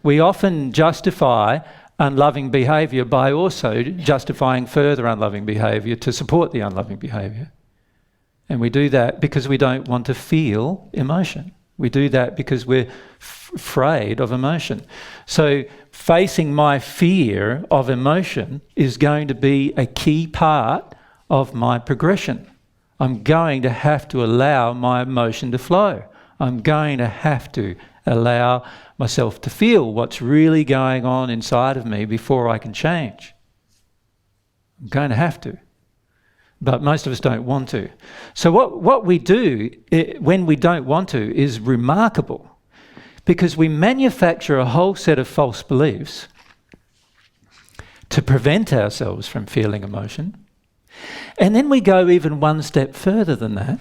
we often justify unloving behaviour by also justifying further unloving behaviour to support the unloving behaviour. And we do that because we don't want to feel emotion. We do that because we're afraid of emotion. So facing my fear of emotion is going to be a key part of my progression. I'm going to have to allow my emotion to flow. I'm going to have to allow myself to feel what's really going on inside of me before I can change. I'm going to have to. But most of us don't want to. So what we do when we don't want to is remarkable, because we manufacture a whole set of false beliefs to prevent ourselves from feeling emotion. And then we go even one step further than that.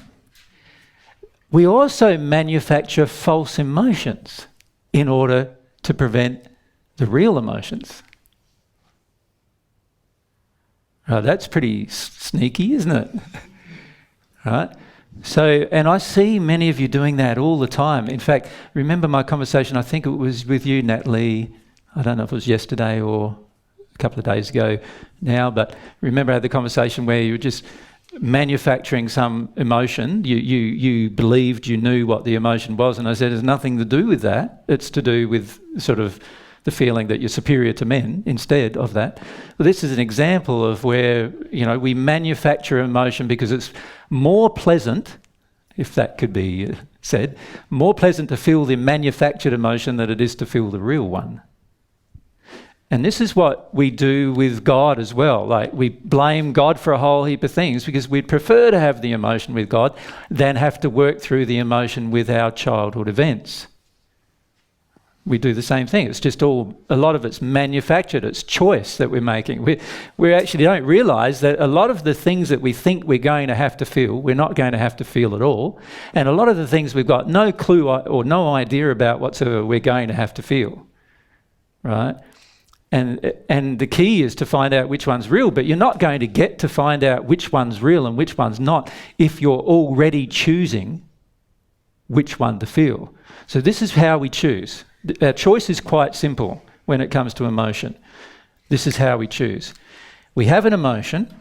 We also manufacture false emotions in order to prevent the real emotions. Right, that's pretty sneaky, isn't it? Right? So, and I see many of you doing that all the time. In fact, remember my conversation, I think it was with you, Natalie, I don't know if it was yesterday or a couple of days ago now, but remember I had the conversation where you were just manufacturing some emotion. You believed you knew what the emotion was, and I said there's nothing to do with that. It's to do with sort of the feeling that you're superior to men instead of that. Well, this is an example of where, we manufacture emotion because it's more pleasant, if that could be said, more pleasant to feel the manufactured emotion than it is to feel the real one. And this is what we do with God as well. Like, we blame God for a whole heap of things because we'd prefer to have the emotion with God than have to work through the emotion with our childhood events. We do the same thing. It's just a lot of it's manufactured. It's choice that we're making. We actually don't realise that a lot of the things that we think we're going to have to feel, we're not going to have to feel at all. And a lot of the things we've got no clue or no idea about whatsoever we're going to have to feel, right? And the key is to find out which one's real, but you're not going to get to find out which one's real and which one's not if you're already choosing which one to feel. So this is how we choose. Our choice is quite simple when it comes to emotion. This is how we choose. We have an emotion,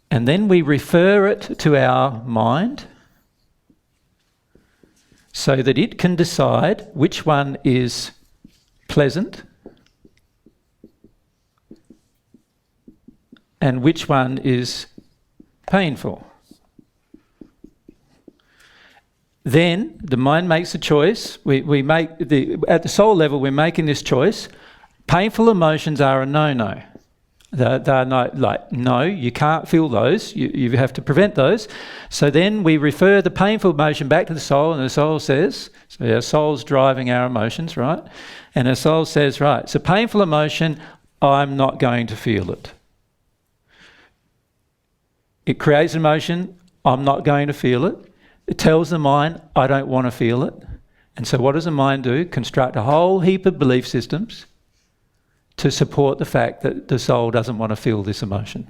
and then we refer it to our mind so that it can decide which one is pleasant and which one is painful. Then the mind makes a choice. We make at the soul level, we're making this choice. Painful emotions are a no-no. They're not like, no, you can't feel those. You have to prevent those. So then we refer the painful emotion back to the soul, and the soul says, so our soul's driving our emotions, right? And our soul says, right, it's a painful emotion, I'm not going to feel it. It creates an emotion, I'm not going to feel it. It tells the mind, I don't want to feel it. And so what does the mind do? Construct a whole heap of belief systems to support the fact that the soul doesn't want to feel this emotion.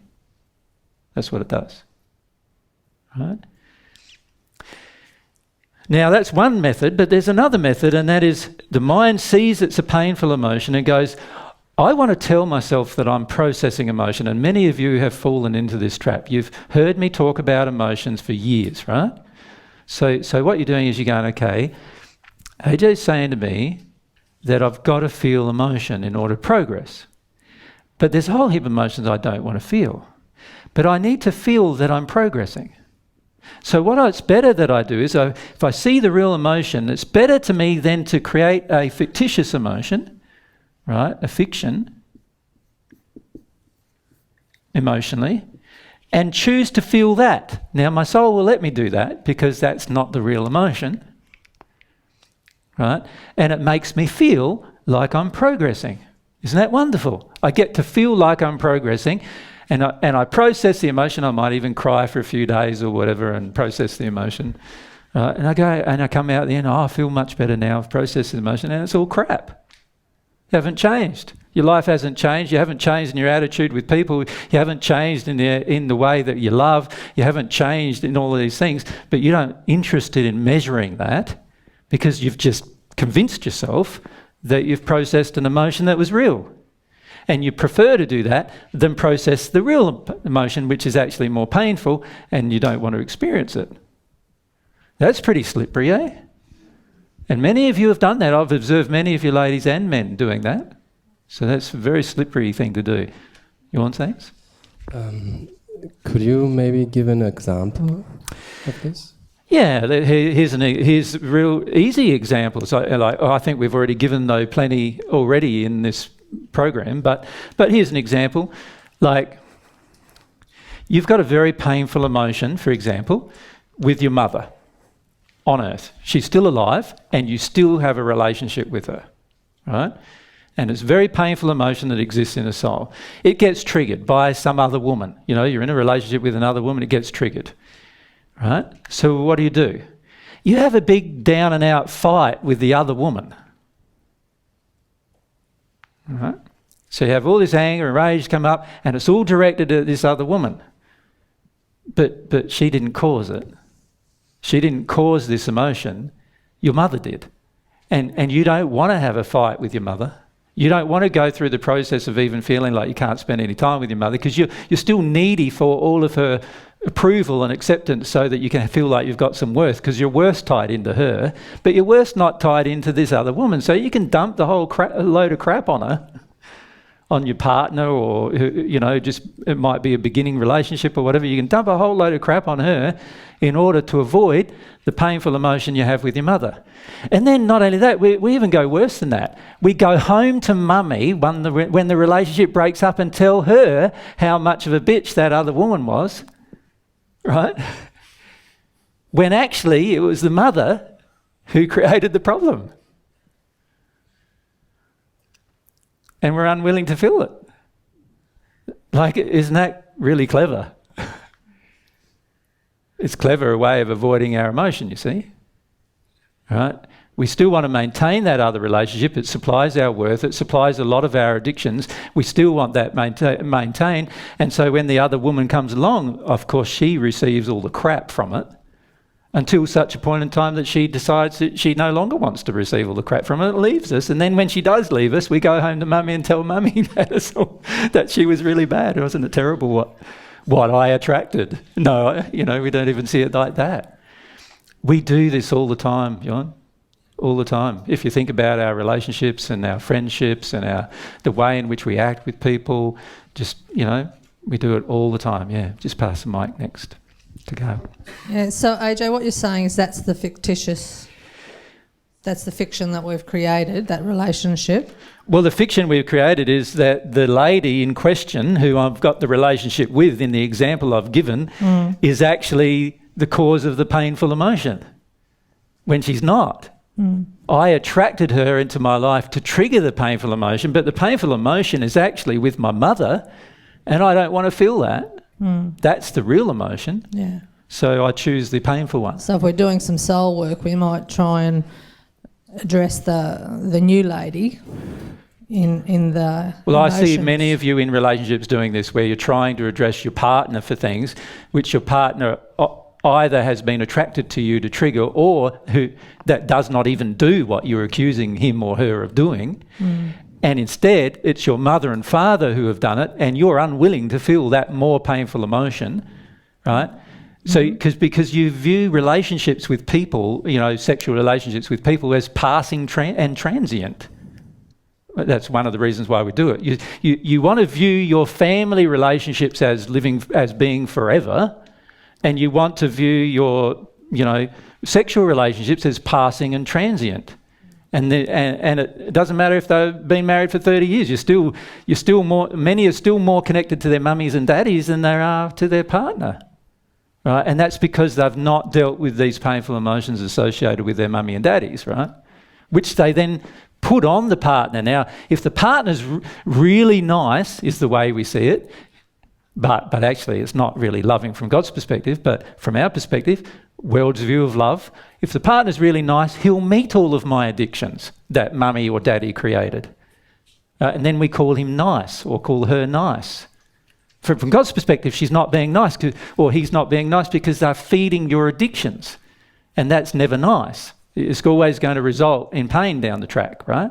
That's what it does. Right? Now that's one method, but there's another method, and that is the mind sees it's a painful emotion and goes, I want to tell myself that I'm processing emotion. And many of you have fallen into this trap. You've heard me talk about emotions for years, right? So what you're doing is you're going, okay, AJ's saying to me that I've got to feel emotion in order to progress. But there's a whole heap of emotions I don't want to feel. But I need to feel that I'm progressing. So what it's better that I do is, if I see the real emotion, it's better to me then to create a fictitious emotion, right, a fiction, emotionally, and choose to feel that. Now, my soul will let me do that because that's not the real emotion, right? And it makes me feel like I'm progressing. Isn't that wonderful? I get to feel like I'm progressing, and I process the emotion. I might even cry for a few days or whatever and process the emotion. And I go and I come out at the end, I feel much better now. I've processed the emotion, and it's all crap. You haven't changed. Your life hasn't changed. You haven't changed in your attitude with people. You haven't changed in the way that you love. You haven't changed in all of these things. But you're not interested in measuring that because you've just convinced yourself that you've processed an emotion that was real. And you prefer to do that than process the real emotion, which is actually more painful, and you don't want to experience it. That's pretty slippery, eh? And many of you have done that. I've observed many of you ladies and men doing that. So that's a very slippery thing to do. You want things? Could you maybe give an example of this? Yeah, here's real easy examples. I think we've already given though plenty already in this program, but here's an example. Like, you've got a very painful emotion, for example, with your mother on earth. She's still alive and you still have a relationship with her, right? And it's a very painful emotion that exists in a soul. It gets triggered by some other woman. You know, you're in a relationship with another woman, it gets triggered, right? So what do? You have a big down and out fight with the other woman. Right? So you have all this anger and rage come up and it's all directed at this other woman. But she didn't cause it. She didn't cause this emotion. Your mother did. And you don't want to have a fight with your mother. You don't want to go through the process of even feeling like you can't spend any time with your mother because you're still needy for all of her approval and acceptance so that you can feel like you've got some worth, because your worth's tied into her, but your worth's not tied into this other woman. So you can dump the whole load of crap on her, on your partner, or, you know, just it might be a beginning relationship or whatever. You can dump a whole load of crap on her in order to avoid the painful emotion you have with your mother. And then not only that, we even go worse than that. We go home to mummy when the relationship breaks up and tell her how much of a bitch that other woman was, right? When actually it was the mother who created the problem. And we're unwilling to feel it. Like, isn't that really clever? It's clever, a way of avoiding our emotion, you see. Right? We still want to maintain that other relationship. It supplies our worth. It supplies a lot of our addictions. We still want that maintained. And so when the other woman comes along, of course, she receives all the crap from it until such a point in time that she decides that she no longer wants to receive all the crap from it and leaves us. And then when she does leave us, we go home to mummy and tell mummy that she was really bad. Wasn't it terrible what I attracted? No, you know, we don't even see it like that. We do this all the time, John, all the time. If you think about our relationships and our friendships and the way in which we act with people, just, you know, we do it all the time. Yeah, just pass the mic next to go. Yeah, so AJ, what you're saying is that's the fiction that we've created, that relationship. Well, the fiction we've created is that the lady in question, who I've got the relationship with in the example I've given, is actually the cause of the painful emotion, when she's not. I attracted her into my life to trigger the painful emotion, but the painful emotion is actually with my mother, and I don't want to feel that. That's the real emotion. Yeah. So I choose the painful one. So if we're doing some soul work, we might try and address the new lady in the Well, emotions. I see many of you in relationships doing this, where you're trying to address your partner for things which your partner either has been attracted to you to trigger, or that does not even do what you're accusing him or her of doing. And instead, it's your mother and father who have done it, and you're unwilling to feel that more painful emotion, right? So, because you view relationships with people, you know, sexual relationships with people, as passing and transient. That's one of the reasons why we do it. You want to view your family relationships as being forever, and you want to view your, you know, sexual relationships as passing and transient. And it doesn't matter if they've been married for 30 years. Many are still more connected to their mummies and daddies than they are to their partner, right? And that's because they've not dealt with these painful emotions associated with their mummy and daddies, right? Which they then put on the partner. Now, if the partner's really nice, is the way we see it, but actually it's not really loving from God's perspective, but from our perspective, world's view of love, if the partner's really nice, he'll meet all of my addictions that mummy or daddy created. And then we call him nice, or call her nice. From God's perspective, she's not being nice, or he's not being nice, because they're feeding your addictions. And that's never nice. it's always going to result in pain down the track, right?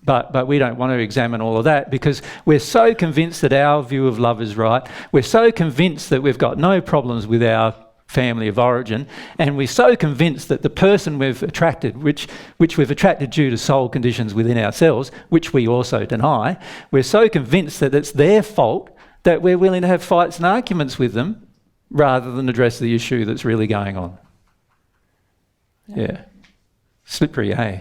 But we don't want to examine all of that because we're so convinced that our view of love is right. We're so convinced that we've got no problems with our family of origin, and we're so convinced that the person we've attracted, which we've attracted due to soul conditions within ourselves, which we also deny, we're so convinced that it's their fault that we're willing to have fights and arguments with them rather than address the issue that's really going on. Yeah. Slippery, eh?